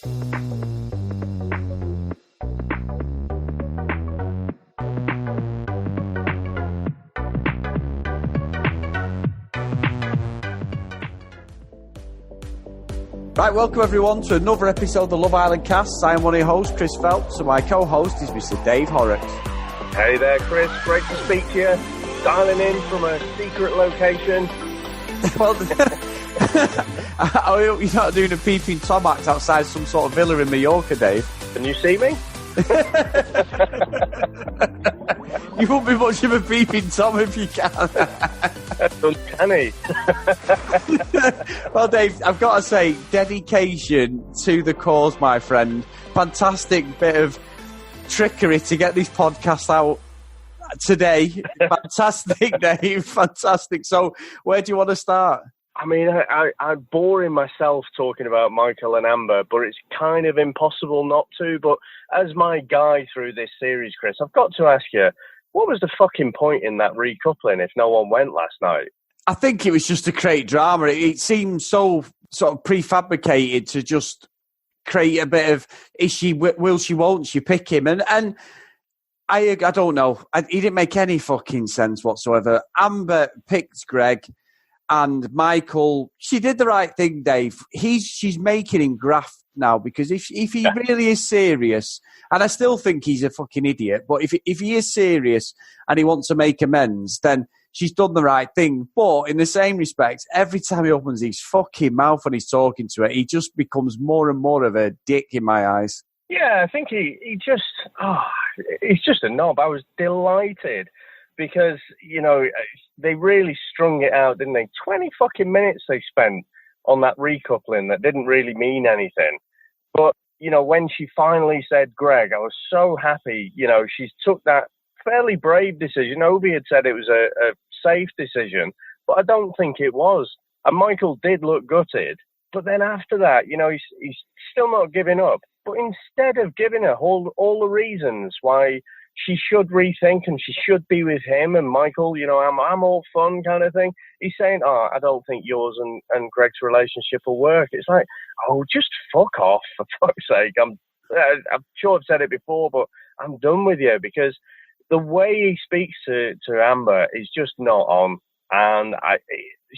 Right, welcome everyone to another episode of the Love Island Cast. I am one of your hosts, Chris Phelps, and my co-host is Mr. Dave Horrocks. Hey there, Chris. Great to speak to you. Dialing in from a secret location. Well, I hope you're not doing a peeping Tom act outside some sort of villa in Mallorca, Dave. Can you see me? You won't be much of a peeping Tom if you can. That's uncanny. Well, Dave, I've got to say, dedication to the cause, my friend. Fantastic bit of trickery to get this podcast out today. Fantastic, Dave. Fantastic. So, where do you want to start? I mean, I'm boring myself talking about Michael and Amber, but it's kind of impossible not to. But as my guy through this series, Chris, I've got to ask you, what was the fucking point in that recoupling if no one went last night? I think it was just to create drama. It seemed so sort of prefabricated to just create a bit of, is she, will she, won't she pick him? And I don't know. He didn't make any fucking sense whatsoever. Amber picked Greg. And Michael, she did the right thing, Dave. She's making him graft now, because if he really is serious, and I still think he's a fucking idiot, but if he is serious and he wants to make amends, then she's done the right thing. But in the same respect, every time he opens his fucking mouth when he's talking to her, he just becomes more and more of a dick in my eyes. Yeah, I think he's just a knob. I was delighted. Because, you know, they really strung it out, didn't they? 20 fucking minutes they spent on that recoupling that didn't really mean anything. But, you know, when she finally said Greg, I was so happy. You know, she took that fairly brave decision. Obi had said it was a safe decision, but I don't think it was. And Michael did look gutted. But then after that, you know, he's still not giving up. But instead of giving her all the reasons why she should rethink and she should be with him and Michael, you know, I'm all fun kind of thing. He's saying, I don't think yours and Greg's relationship will work. It's like, just fuck off, for fuck's sake. I'm sure I've said it before, but I'm done with you, because the way he speaks to Amber is just not on. And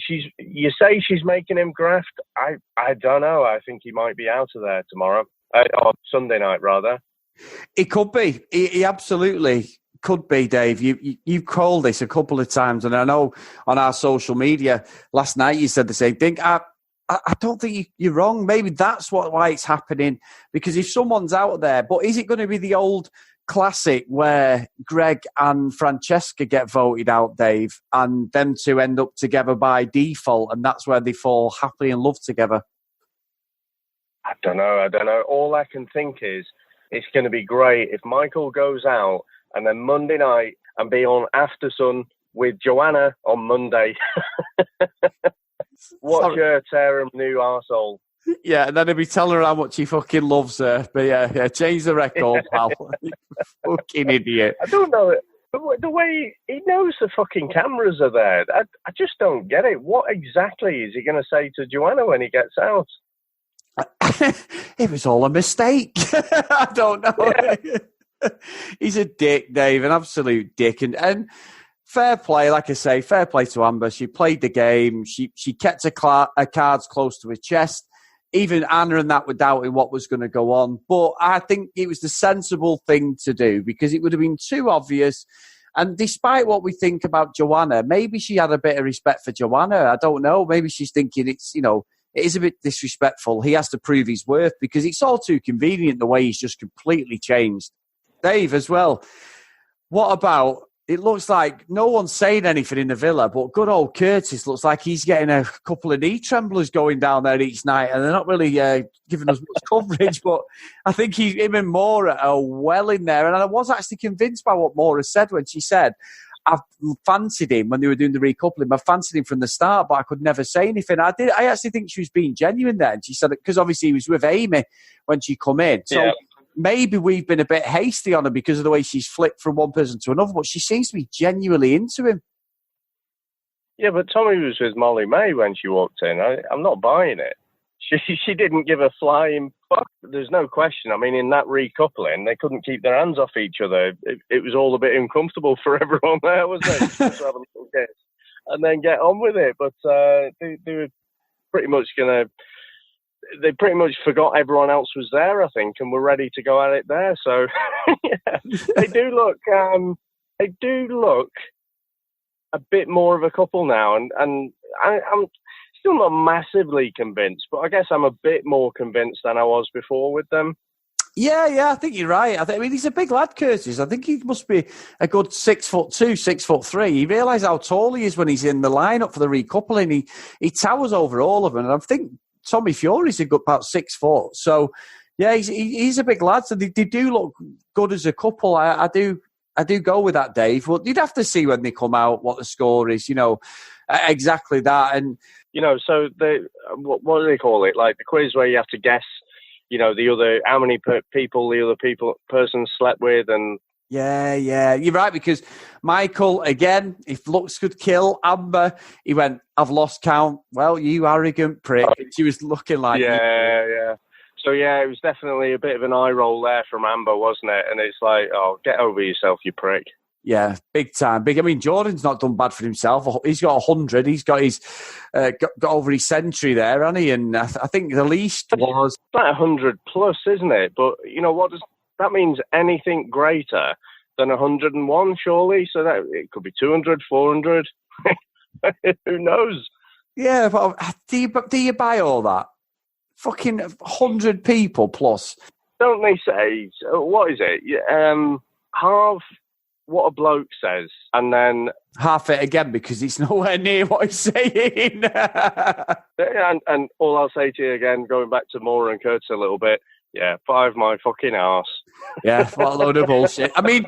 you say she's making him graft. I don't know. I think he might be out of there tomorrow, or Sunday night rather. It could be. He absolutely could be, Dave. You've called this a couple of times, and I know on our social media last night you said the same thing. I don't think you're wrong. Maybe that's why it's happening, because if someone's out there, but is it going to be the old classic where Greg and Francesca get voted out, Dave, and them two end up together by default, and that's where they fall happily in love together? I don't know. All I can think is, it's going to be great if Michael goes out and then Monday night and be on After Sun with Joanna on Monday. Watch her tear him new arsehole. Yeah, and then he'll be telling her how much he fucking loves her. But yeah, change the record, pal. Fucking idiot. I don't know. The way he knows the fucking cameras are there, I just don't get it. What exactly is he going to say to Joanna when he gets out? It was all a mistake. I don't know. Yeah. He's a dick, Dave, an absolute dick. And fair play, like I say, fair play to Amber. She played the game. She kept her cards close to her chest. Even Anna and that were doubting what was going to go on. But I think it was the sensible thing to do, because it would have been too obvious. And despite what we think about Joanna, maybe she had a bit of respect for Joanna. I don't know. Maybe she's thinking it is a bit disrespectful. He has to prove his worth, because it's all too convenient the way he's just completely changed. Dave, as well, what about, it looks like no one's saying anything in the villa, but good old Curtis looks like he's getting a couple of knee tremblers going down there each night, and they're not really giving us much coverage, but I think him and Maura are well in there. And I was actually convinced by what Maura said when she said, I've fancied him when they were doing the recoupling. I fancied him from the start, but I could never say anything. I actually think she was being genuine there. And she said it because obviously he was with Amy when she come in. So maybe we've been a bit hasty on her because of the way she's flipped from one person to another, but she seems to be genuinely into him. Yeah, but Tommy was with Molly May when she walked in. I'm not buying it. She didn't give a flying fuck. There's no question. I mean, in that recoupling, they couldn't keep their hands off each other. It was all a bit uncomfortable for everyone there, wasn't it? Just have a little kiss and then get on with it. But they were pretty much they pretty much forgot everyone else was there, I think, and were ready to go at it there. So yeah, they do look a bit more of a couple now, and I'm still not massively convinced, but I guess I'm a bit more convinced than I was before with them. Yeah, I think you're right. I mean, he's a big lad, Curtis. I think he must be a good 6'2", 6'3". You realise how tall he is when he's in the lineup for the recoupling. He towers over all of them, and I think Tommy Fury's a good about 6 foot. So, yeah, he's a big lad. So they do look good as a couple. I do go with that, Dave. Well, you'd have to see when they come out what the score is. Exactly that. And so what do they call it? Like the quiz where you have to guess. How many people the other person slept with, and yeah, you're right, because Michael, again, if looks could kill, Amber, he went, I've lost count. Well, you arrogant prick. She was looking like yeah. So yeah, it was definitely a bit of an eye roll there from Amber, wasn't it? And it's like, oh, get over yourself, you prick. Yeah, big time. I mean, Jordan's not done bad for himself. He's got 100. He's got his got over his century there, hasn't he? And I think the least was it's like 100 plus, isn't it? But what does that means? Anything greater than 101, surely? So that it could be 200, 400. Who knows? Yeah, but do you buy all that? Fucking 100 people plus. Don't they say? What is it? Half what a bloke says, and then half it again because it's nowhere near what he's saying. and all I'll say to you again, going back to Moore and Curtis a little bit, yeah, 5 my fucking arse. Yeah, what a load of bullshit. I mean,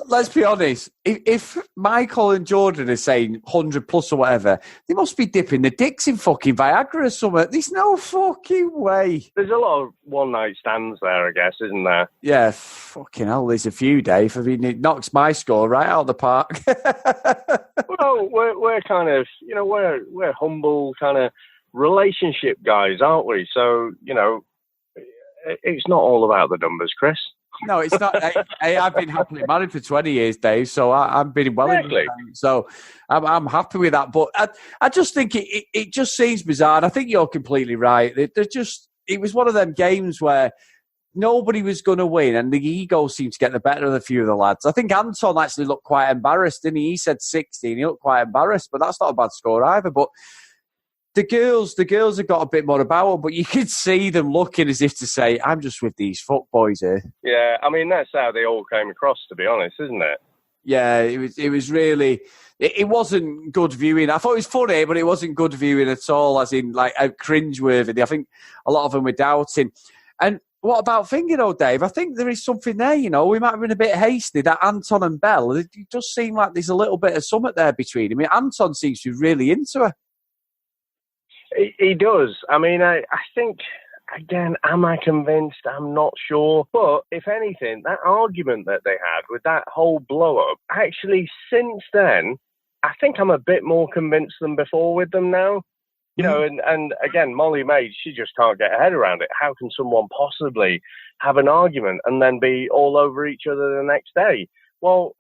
let's be honest. If Michael and Jordan are saying 100 plus or whatever, they must be dipping the dicks in fucking Viagra or something. There's no fucking way. There's a lot of one-night stands there, I guess, isn't there? Yeah, fucking hell, there's a few, Dave. I mean, it knocks my score right out of the park. Well, we're kind of, we're humble kind of relationship guys, aren't we? So, it's not all about the numbers, Chris. No, it's not. I've been happily married for 20 years, Dave, so I've been well. Exactly. So I'm happy with that. But I just think it just seems bizarre. And I think you're completely right. It was one of them games where nobody was going to win, and the ego seemed to get the better of a few of the lads. I think Anton actually looked quite embarrassed, didn't he? He said 60, and he looked quite embarrassed, but that's not a bad score either. But the girls have got a bit more about them, but you could see them looking as if to say, I'm just with these fuckboys here. Yeah, I mean, that's how they all came across, to be honest, isn't it? Yeah, it was really, it wasn't good viewing. I thought it was funny, but it wasn't good viewing at all, as in, like, cringeworthy. I think a lot of them were doubting. And what about thinking, Dave? I think there is something there, We might have been a bit hasty, that Anton and Belle. It does seem like there's a little bit of something there between them. I mean, Anton seems to be really into her. He does. I mean, I think, again, am I convinced? I'm not sure. But if anything, that argument that they had with that whole blow-up, actually, since then, I think I'm a bit more convinced than before with them now. And again, Molly Maid, she just can't get her head around it. How can someone possibly have an argument and then be all over each other the next day? Well,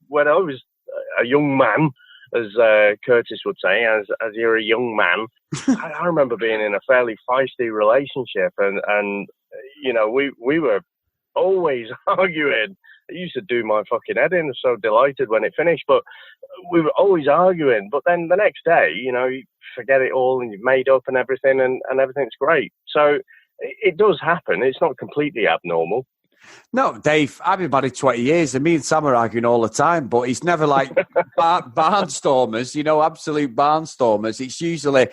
when I was a young man, as Curtis would say, as you're a young man, I remember being in a fairly feisty relationship, and we were always arguing. It used to do my fucking head in. I was so delighted when it finished, but we were always arguing. But then the next day, you forget it all and you've made up and everything, and everything's great. So it does happen. It's not completely abnormal. No, Dave, I've been married 20 years, and me and Sam are arguing all the time, but it's never like barnstormers, absolute barnstormers. It's usually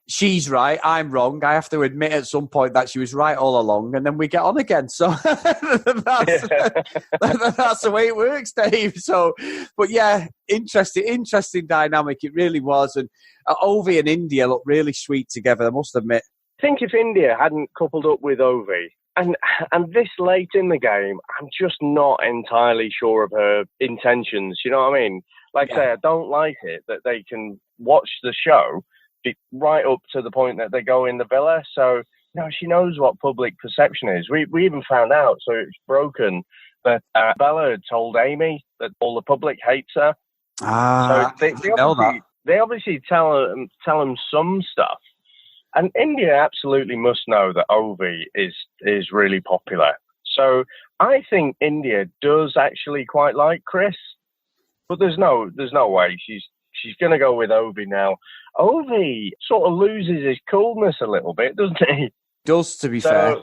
she's right, I'm wrong. I have to admit at some point that she was right all along, and then we get on again. So that's the way it works, Dave. So, but yeah, interesting dynamic. It really was. And Ovi and India look really sweet together, I must admit. I think if India hadn't coupled up with Ovi, and this late in the game, I'm just not entirely sure of her intentions. You know what I mean? Like I say, I don't like it that they can watch the show right up to the point that they go in the villa. So, she knows what public perception is. We even found out, so it's broken, that Bella had told Amy that all the public hates her. So they obviously tell them some stuff. And India absolutely must know that Ovi is really popular. So I think India does actually quite like Chris, but there's no way she's going to go with Ovi now. Ovi sort of loses his coolness a little bit, doesn't he? Does, to be fair.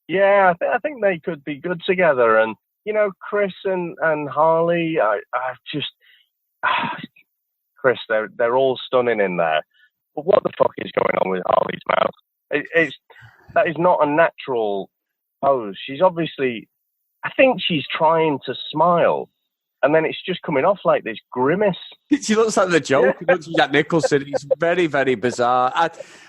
Yeah, I think they could be good together. And, Chris and Harley, I just... Chris, they're all stunning in there. But what the fuck is going on with Harley's mouth? That is not a natural pose. She's obviously... I think she's trying to smile. And then it's just coming off like this grimace. She looks like the Joker, doesn't she, Jack Nicholson? It's very, very bizarre.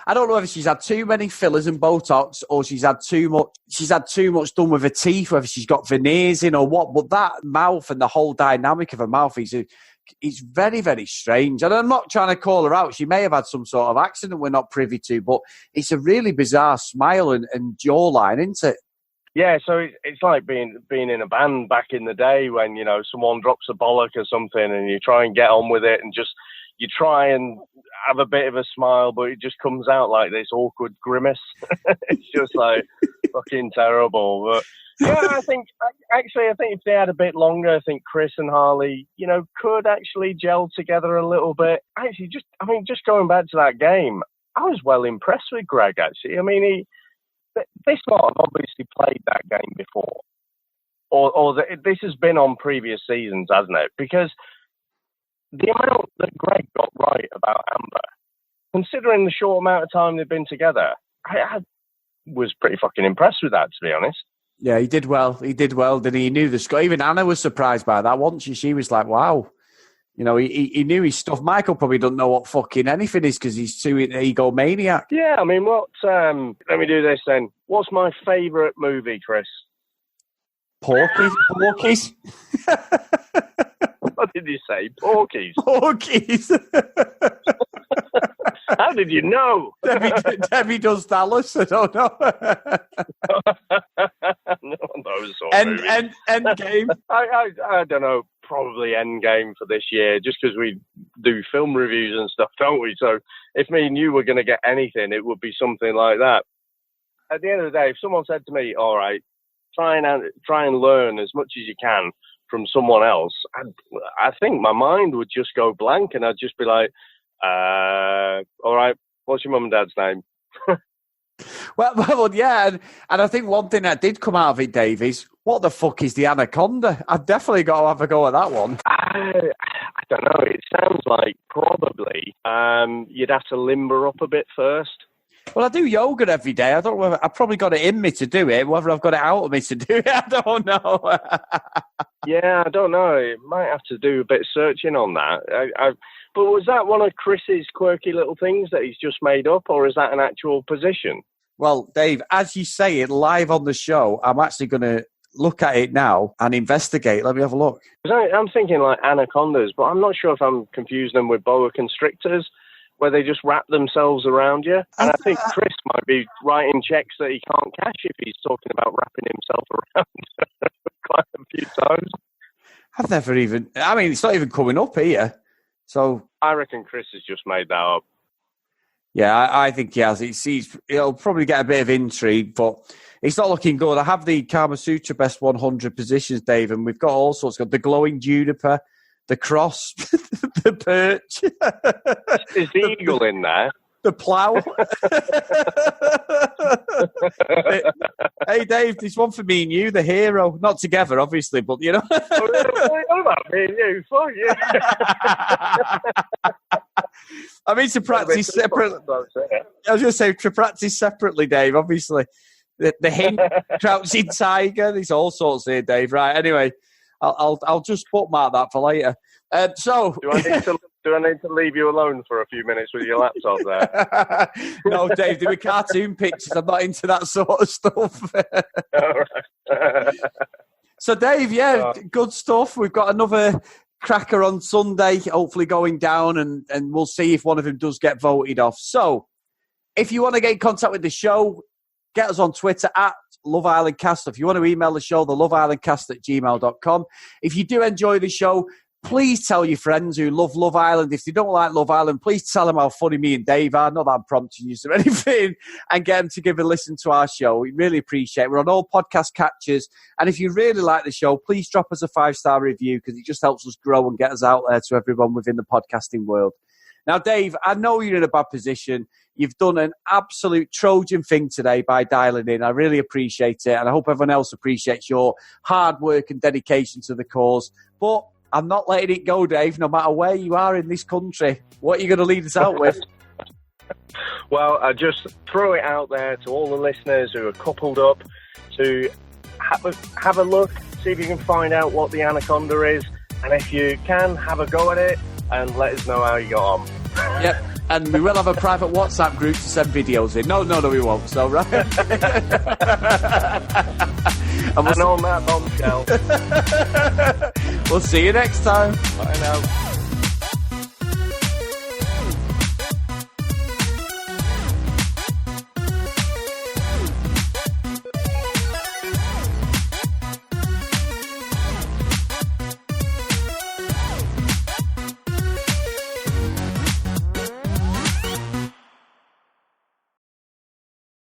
I don't know if she's had too many fillers and Botox or she's had too much done with her teeth, whether she's got veneers in or what. But that mouth and the whole dynamic of her mouth it's very, very strange. And I'm not trying to call her out. She may have had some sort of accident we're not privy to, but it's a really bizarre smile and jawline, isn't it? Yeah, so it's like being in a band back in the day when, someone drops a bollock or something and you try and get on with it and you try and have a bit of a smile, but it just comes out like this awkward grimace. It's just like fucking terrible. But yeah, I think if they had a bit longer, I think Chris and Harley, could actually gel together a little bit. Actually, just going back to that game, I was well impressed with Greg, actually. I mean, this lot have obviously played that game before, or this has been on previous seasons, hasn't it? Because the amount that Greg got right about Amber, considering the short amount of time they've been together, I was pretty fucking impressed with that, to be honest. Yeah, he did well. Didn't he? He knew the score. Even Anna was surprised by that, wasn't she? She was like, wow. He knew his stuff. Michael probably doesn't know what fucking anything is because he's too egomaniac. Yeah, I mean, let me do this then. What's my favourite movie, Chris? Porkies? What did you say? Porkies? Porkies. How did you know? Debbie does Dallas. I don't know. No one knows. Endgame. I don't know. Probably Endgame for this year, just because we do film reviews and stuff, don't we? So if me and you were going to get anything, it would be something like that. At the end of the day, if someone said to me, "All right, try and learn as much as you can from someone else," I think my mind would just go blank, and I'd just be like, "All right, what's your mum and dad's name?" Well, yeah, and I think one thing that did come out of it, Dave, is what the fuck is the anaconda? I've definitely got to have a go at that one. I don't know. It sounds like probably you'd have to limber up a bit first. Well, I do yoga every day. I don't know whether I've probably got it in me to do it. Whether I've got it out of me to do it, I don't know. Yeah, I don't know. I might have to do a bit of searching on that. But was that one of Chris's quirky little things that he's just made up, or is that an actual position? Well, Dave, as you say it live on the show, I'm actually going to look at it now and investigate. Let me have a look. I'm thinking like anacondas, but I'm not sure if I'm confusing them with boa constrictors, where they just wrap themselves around you. And I think Chris might be writing checks that he can't cash if he's talking about wrapping himself around quite a few times. I've never even... I mean, it's not even coming up here. So I reckon Chris has just made that up. Yeah, I think he has. He'll probably get a bit of intrigue, but it's not looking good. I have the Kama Sutra Best 100 positions, Dave, and we've got all sorts. Got the glowing juniper, the cross, the perch. Is the eagle in there? The plough. Hey, Dave, there's one for me and you, the hero. Not together, obviously, but, you know. What about me and you? Fuck yeah. I mean, to practice separately. I was going to say, to practice separately, Dave, obviously. The hint, crouching tiger, there's all sorts here, Dave. Right, anyway, I'll just bookmark that for later. Do I need to leave you alone for a few minutes with your laptop there? No, Dave, there were cartoon pictures. I'm not into that sort of stuff. All right. So, Dave, good stuff. We've got another cracker on Sunday, hopefully going down, and we'll see if one of them does get voted off. So, if you want to get in contact with the show, get us on Twitter at Love Island Cast. If you want to email the show, theloveislandcast@gmail.com. If you do enjoy the show, please tell your friends who love Love Island. If they don't like Love Island, please tell them how funny me and Dave are. Not that I'm prompting you or anything. And get them to give a listen to our show. We really appreciate it. We're on all podcast catchers. And if you really like the show, please drop us a 5-star review because it just helps us grow and get us out there to everyone within the podcasting world. Now, Dave, I know you're in a bad position. You've done an absolute Trojan thing today by dialing in. I really appreciate it. And I hope everyone else appreciates your hard work and dedication to the cause. But I'm not letting it go, Dave, no matter where you are in this country. What are you going to lead us out with? Well, I just throw it out there to all the listeners who are coupled up to have a look, see if you can find out what the anaconda is. And if you can, have a go at it and let us know how you got on. Yep. And we will have a private WhatsApp group to send videos in. No, we won't. So, right. And on that bombshell. We'll see you next time. Bye now.